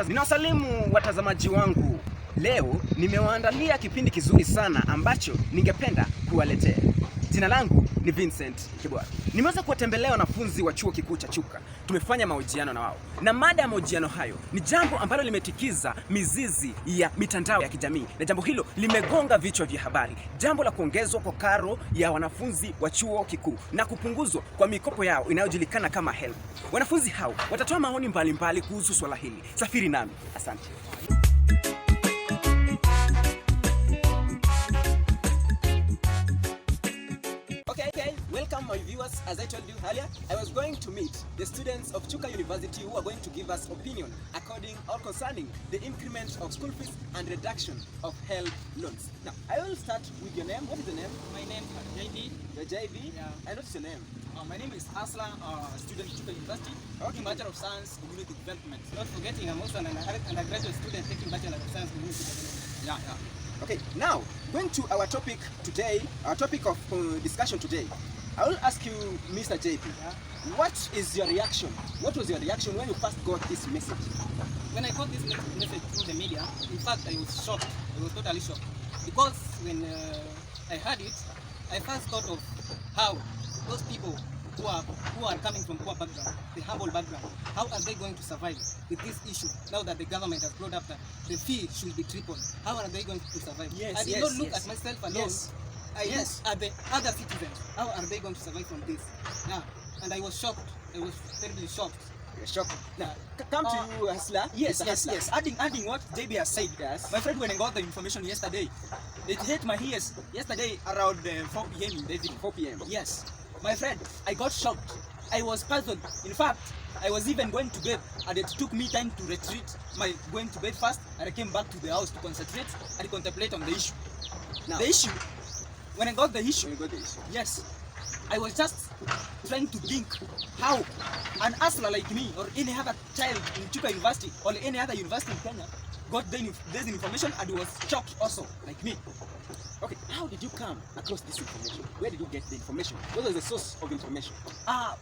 Ninawasalimu watazamaji wangu. Leo nimewaandalia kipindi kizuri sana ambacho ningependa kuwaletea. Jina langu ni Vincent Kibwara. Nimeweza kuwatembelea wanafunzi wa chuo kikuu cha Chuka. Tumefanya mahojiano na wao. Na mada ya mahojiano hayo ni jambo ambalo limetikiza mizizi ya mitandao ya kijamii. Na jambo hilo limegonga vichwa vya habari. Jambo la kuongezwa kwa karo ya wanafunzi wa chuo kikuu na kupunguzwa kwa mikopo yao inayojulikana kama HELB. Wanafunzi hao watatoa maoni mbalimbali kuhusu swala hili. Safiri nami. Asante. Welcome my viewers. As I told you earlier, I was going to meet the students of Chuka University who are going to give us opinion according or concerning the increment of school fees and reduction of HELB loans. Now, I will start with your name. What is the name? My name is JB. Your JB? Yeah. And what's your name? My name is Asla, student at Chuka University, taking Bachelor of Science Community Development. Not forgetting, I'm also an undergraduate student taking Bachelor of Science Community Development. Yeah. Okay, now, going to our topic today, our topic of discussion today. I will ask you, Mr. JP, what is your reaction? What was your reaction when you first got this message? When I got this message through the media, in fact, I was shocked. I was totally shocked. Because when I heard it, I first thought of how those people who are coming from poor background, the humble background, how are they going to survive with this issue now that the government has brought up that the fee should be tripled? How are they going to survive? Yes, I did not look at myself alone. Yes. I looked at the other citizens. How are they going to survive from this? Yeah, and I was shocked. I was terribly shocked. You're shocked. Now, come to you, Hasla. Yes. Adding what JB has said. Yes. My friend, when I got the information yesterday, it hit my ears. Yesterday around 4 p.m. in the evening. 4 p.m. Yes. My friend, I got shocked. I was puzzled. In fact, I was even going to bed, and it took me time to retreat. My going to bed first, and I came back to the house to concentrate and contemplate on the issue. Now, the issue. When I got the issue, yes, I was just trying to think how an Asla like me or any other child in Chuka University or any other university in Kenya got this information and was shocked also, like me. Okay, how did you come across this information? Where did you get the information? What was the source of information?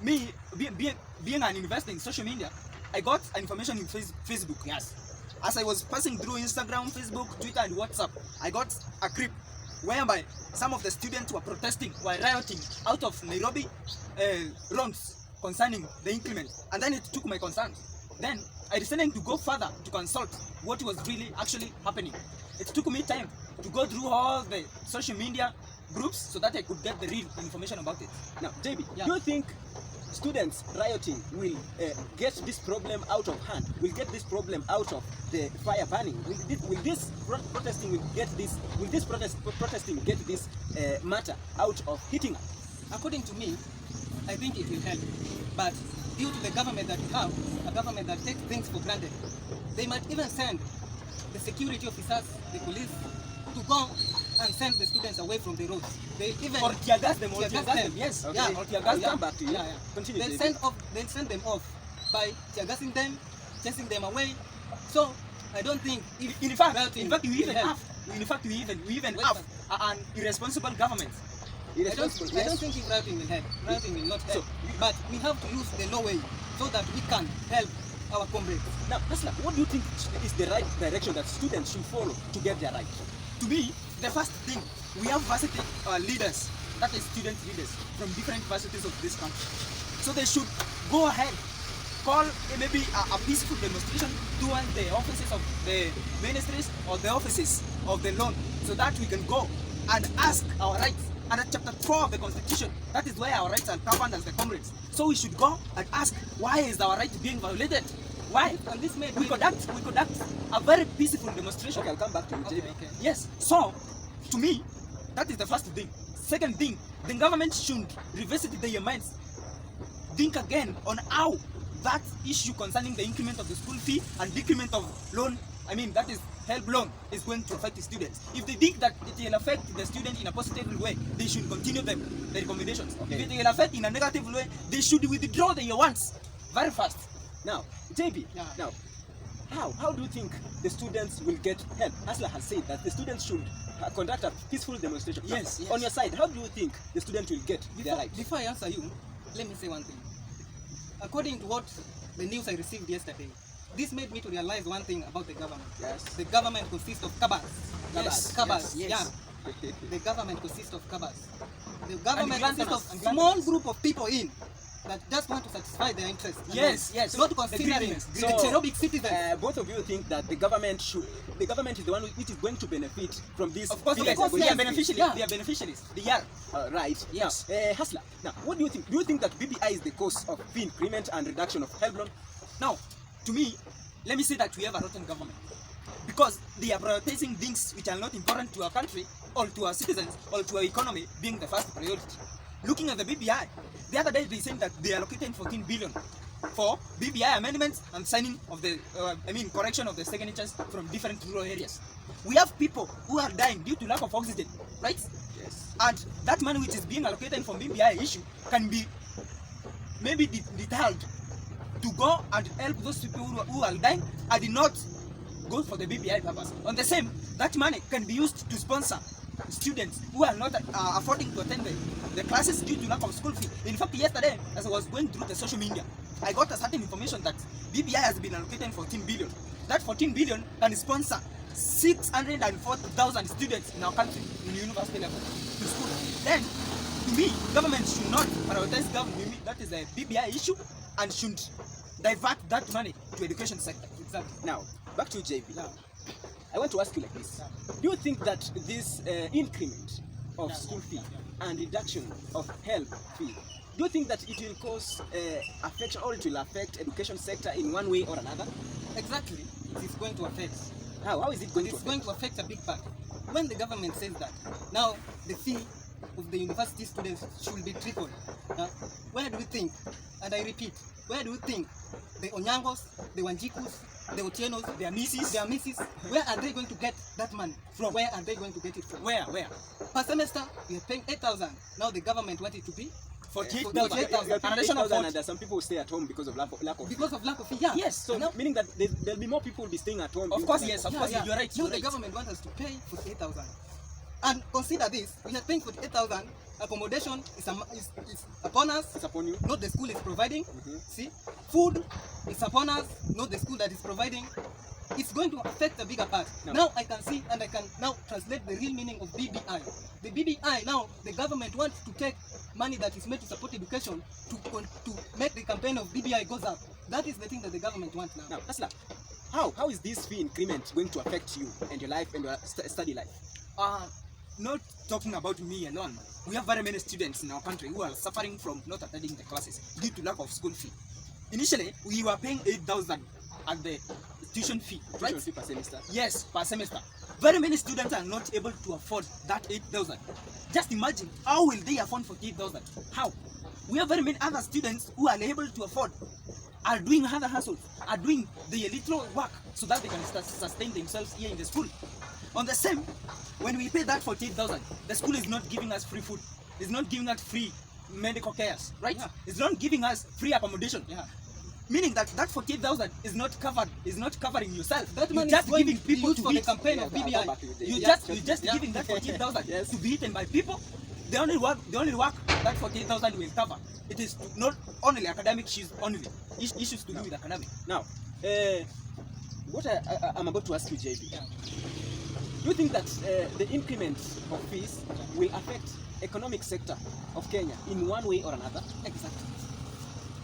Me, being an investor in social media, I got information in Facebook, yes. As I was passing through Instagram, Facebook, Twitter and WhatsApp, I got a clip whereby some of the students were protesting, were rioting out of Nairobi roads concerning the increment. And then it took my concern. Then I decided to go further to consult what was really actually happening. It took me time to go through all the social media groups so that I could get the real information about it. Now, JB, Yeah. do you think students rioting will get this problem out of hand? Will get this problem out of the fire burning? Will this protesting get this matter out of heating up? According to me, I think it will help. But due to the government that we have, a government that takes things for granted, they might even send the security officers, the police, to go and send the students away from the roads. They even Or tear gas them. Yes. Okay. Yeah. Or tear gas them. Yeah. Back to you. Yeah. Continue. They'll send them off by tear gassing them, chasing them away. So I don't think. In fact, we even have an irresponsible government. I don't think routing will help. Routing will not help. But we have to use the law way so that we can help our comrades. Now, Hasla, what do you think is the right direction that students should follow to get their right? To me, the first thing, we have varsity leaders, that is student leaders from different varsities of this country. So they should go ahead, call maybe a peaceful demonstration towards the offices of the ministries or the offices of the loan so that we can go and ask our rights. And at chapter 4 of the Constitution, that is where our rights are governed as the comrades. So we should go and ask, why is our right being violated? Why? And this made we conduct a very peaceful demonstration. Okay, I'll come back to you, JB. Okay. Yes. So, to me, that is the first thing. Second thing, the government should revisit their minds. Think again on how that issue concerning the increment of the school fee and decrement of loan, that is HELB loan, is going to affect the students. If they think that it will affect the student in a positive way, they should continue the recommendations. Okay. If it will affect in a negative way, they should withdraw their wants very fast. Now, JB, Yeah. now, how do you think the students will get help? Asla has said that the students should conduct a peaceful demonstration. Yes, Now, yes. on your side, how do you think the students will get their right? Before I answer you, let me say one thing. According to what the news I received yesterday, this made me to realize one thing about the government. Yes. The government consists of cabals. Yes, Cabals. yes, Yeah. yes. The government consists of cabals. The government glandulas, consists of and small glandulas. group of people that just want to satisfy their interests. Yes, yes. Not The considering greediness, the greediness. cherubic citizens. Both of you think that the government is the one which is going to benefit from this. Of course, fee they that are they're going to beneficiaries. Yeah. They are beneficiaries. They are. Right. Yes. Now, Hustler. Now, what do you think? Do you think that BBI is the cause of fee increment and reduction of help loan? Now, to me, let me say that we have a rotten government because they are prioritizing things which are not important to our country or to our citizens or to our economy being the first priority. Looking at the BBI, the other day they said that they allocated 14 billion for BBI amendments and signing of the, correction of the signatures from different rural areas. We have people who are dying due to lack of oxygen, right? Yes. And that money which is being allocated from BBI issue can be maybe deterred to go and help those people who are dying and did not go for the BBI purpose. On the same, that money can be used to sponsor students who are not affording to attend the classes due to lack of school fee. In fact, yesterday, as I was going through the social media, I got a certain information that BBI has been allocated 14 billion. That 14 billion can sponsor 640,000 students in our country in university level to school. Then, to me, government should not prioritize government. That is a BBI issue and should divert that money to education sector. Exactly. Now, back to JB. Yeah. I want to ask you like this. Do you think that this increment of school fee and reduction of help fee, do you think that it will cause affection or it will affect education sector in one way or another? Exactly. It is going to affect. How is it going It's to going to affect a big part. When the government says that, now the fee of the university students should be tripled. Now, where do we think, and I repeat, where do we think the Onyangos, the Wanjikus, the Otienos, their misses, where are they going to get that money from? Where are they going to get it from? Where? Per semester, we are paying 8,000. Now the government wants it to be 48,000. 48,000. An additional 40. and there are some people who stay at home because of lack of Because of lack of fee. Yeah. Yes, So now, meaning that there'll be more people will be staying at home. Of course, yes, of course, yeah. you're right. Now You're the right. government wants us to pay 48,000. And consider this, we are paying 48,000, accommodation is upon us, It's upon you. not the school is providing. Mhm. See, food is upon us, not the school that is providing. It's going to affect the bigger part. No. Now I can see and I can now translate the real meaning of BBI. The BBI now, the government wants to take money that is made to support education to make the campaign of BBI goes up. That is the thing that the government wants now. Now, Asla, how is this fee increment going to affect you and your life and your study life? Not talking about me alone. We have very many students in our country who are suffering from not attending the classes due to lack of school fee. Initially, we were paying 8,000 at the tuition fee, right? Tuition fee per semester. Yes, per semester. Very many students are not able to afford that 8,000. Just imagine, how will they afford 48,000? How? We have very many other students who are able to afford, are doing other hustles, are doing the little work so that they can sustain themselves here in the school. On the same, when we pay that 48,000, the school is not giving us free food. It's not giving us free medical cares, right? Yeah. It's not giving us free accommodation. Yeah. Meaning that 48,000 is not covered, is not covering yourself. That You're money just is going giving to be people used to for the eat. campaign Yeah, of I'll BBI. come back to you. You Yeah, just yeah. giving that 48,000 Yes. to be eaten by people. The only work that 48,000 will cover, it is not only academic issues only, issues to do with academic. Now, what I'm about to ask you, JB. Yeah. Do you think that the increment of fees will affect economic sector of Kenya in one way or another? Exactly.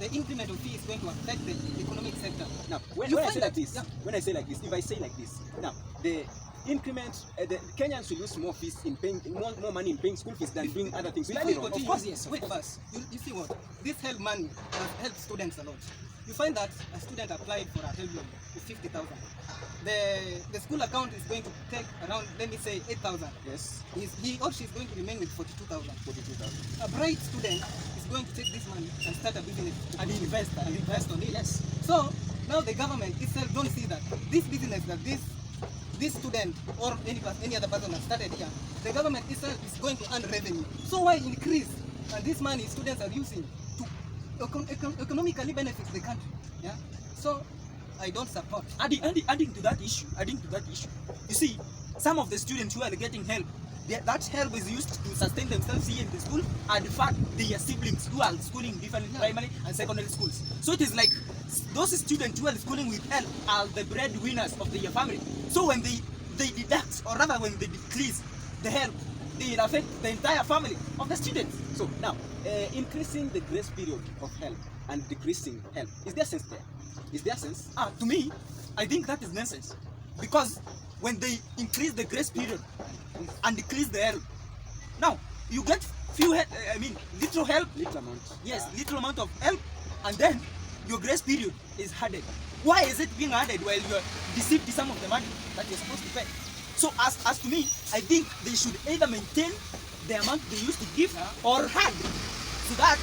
The increment of fee is going to affect the economic sector. Now, when You I find say like that- this, yeah. when I say like this, if I say like this, now the increment, the Kenyans will lose more fees in paying more money in paying school fees than doing other things. Will I Before be you wrong? continue, Of course, yes, of wait course. first. You see what? This help money has helped students a lot. You find that a student applied for a help loan with 50,000. The school account is going to take around, let me say, 8,000. Yes, He or she is going to remain with 42,000. 42,000. A bright student is going to take this money and start a business And invest, and invest on it. Yes. So now the government itself don't see that this business that this student or any other person has started here, the government itself is going to earn revenue. So why increase? And this money students are using to economically benefit the country. Yeah. So I don't support. Adding to that issue, you see, some of the students who are getting help, that help is used to sustain themselves here in the school and fund their siblings who are schooling different primary and secondary schools. So it is like those students who are schooling with help are the breadwinners of their family. So when they deduct, or rather when they decrease the help, they will affect the entire family of the students. So now, increasing the grace period of help and decreasing help, is there sense there? Is there sense? To me, I think that is nonsense. Because when they increase the grace period and decrease the help, now you get little help. Little amount. Yes, little amount of help, and then your grace period is added. Why is it being added while you are deceived some of the money that you're supposed to pay? So as to me, I think they should either maintain the amount they used to give or add, so that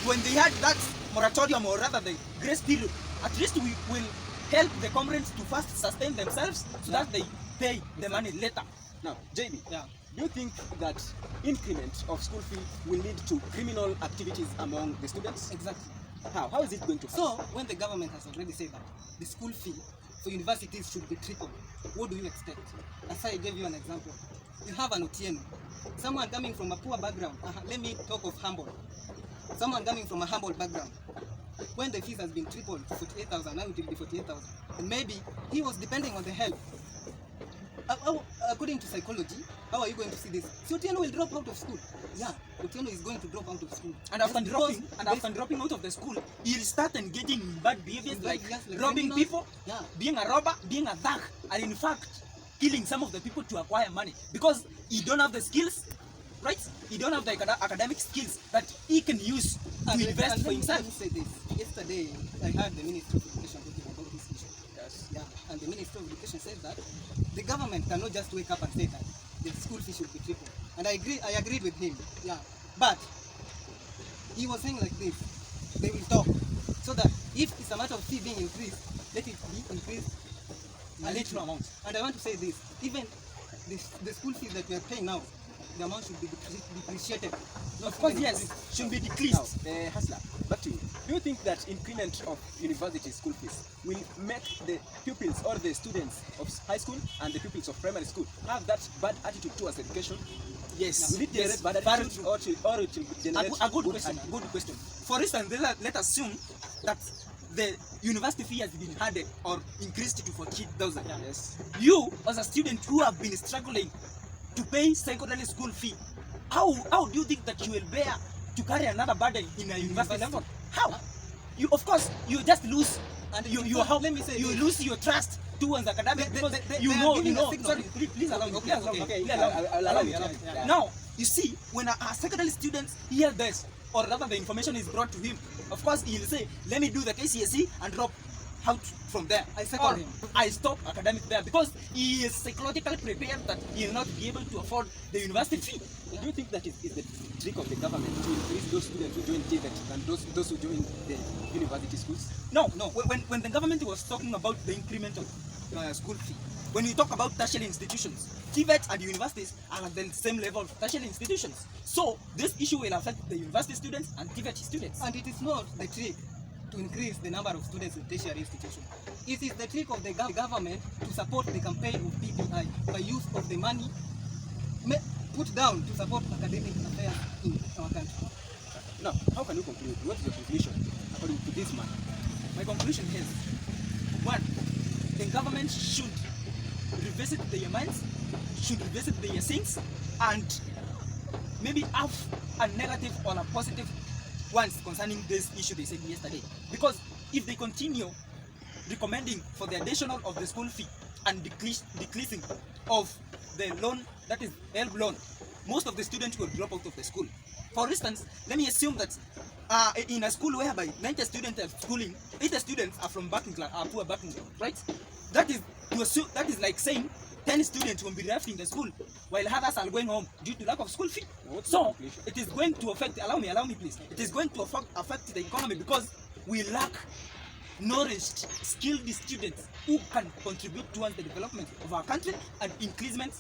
when they had that moratorium, or rather the grace period, at least we will help the comrades to first sustain themselves so that they pay the money later. Now, JB, Yeah. do you think that increment of school fee will lead to criminal activities among the students? Exactly. How is it going to happen? So when the government has already said that the school fee for universities should be tripled, what do you expect? As I gave you an example, you have an Otieno, someone coming from a poor background. Let me talk of humble. Someone coming from a humble background. When the fees has been tripled to 48,000, now it will be 48,000. And maybe he was depending on the help. According to psychology, how are you going to see this? So Otieno will drop out of school. Yeah, Otieno is going to drop out of school. And after Just dropping out of the school, he'll start engaging in bad behaviors like robbing criminals. people, Yeah. being a robber, being a thug, and in fact, killing some of the people to acquire money because he don't have the skills, right? He don't have the academic skills that he can use to invest for himself. Let me say this. Yesterday, I heard the Minister of Education talking about this issue. Yes. Yeah, and the Minister of Education said that the government cannot just wake up and say that the school fee should be tripled. And I agreed with him. Yeah, but he was saying like this: they will talk so that if it's a matter of fee being increased, let it be increased A little amount. And I want to say this: even the school fees that we are paying now, the amount should be depreciated. Of course, yes, should be decreased. Now, Hasla, back to you. Do you think that increment of university school fees will make the pupils or the students of high school and the pupils of primary school have that bad attitude towards education? Yes. Will it Yes, generate bad very attitude true. or it will generate A good question. attitude? Good question. For instance, let us assume that the university fee has been added or increased to 48,000. Yes. You, as a student who have been struggling to pay secondary school fee, how do you think that you will bear to carry another burden in a university level? How? You, of course, you just lose, and you let me say you this. lose your trust towards academic because they you are know. giving a signal. Sorry, please allow me. Okay, Please allow me. okay. Please allow me. I'll allow you. Yeah. Now, you see, when a secondary student hear this, or rather the information is brought to him, of course he'll say, let me do the KCSE and drop out from there. I second Or him. I stop academic there because he is psychologically prepared that he will not be able to afford the university fee. Do you think that is the trick of the government to increase those students who join TVET and those who join the university schools? No. When the government was talking about the increment of school fee, when we talk about tertiary institutions, TVET and universities are at the same level of tertiary institutions. So this issue will affect the university students and TVET students. And it is not the trick to increase the number of students in tertiary institutions. It is the trick of the government to support the campaign of PPI by use of the money put down to support academic affairs in our country. Now, how can you conclude? What is your conclusion according to this man? My conclusion is, one, the government should revisit their minds, should revisit their things, and maybe have a negative or a positive ones concerning this issue they said yesterday. Because if they continue recommending for the additional of the school fee and decreasing of the loan, that is help loan, most of the students will drop out of the school. For instance, let me assume that in a school whereby 90 students are schooling, 80 students are from poor background, right? That is like saying 10 students will be left in the school while others are going home due to lack of school fee. So it is going to affect, allow me please, it is going to affect the economy because we lack nourished, skilled students who can contribute towards the development of our country and increasement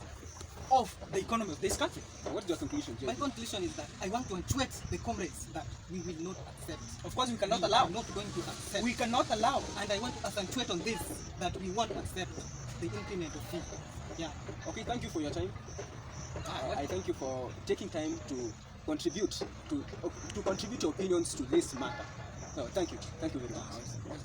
of the economy of this country. What's your conclusion, Jay? My conclusion is that I want to entreat the comrades that we will not accept. Of course, we cannot We allow. are not going to accept. We cannot allow. And I want to accentuate on this that we won't accept the increment of fee. Yeah. Okay, thank you for your time. I thank you for taking time to contribute to contribute your opinions to this matter. So thank you very much.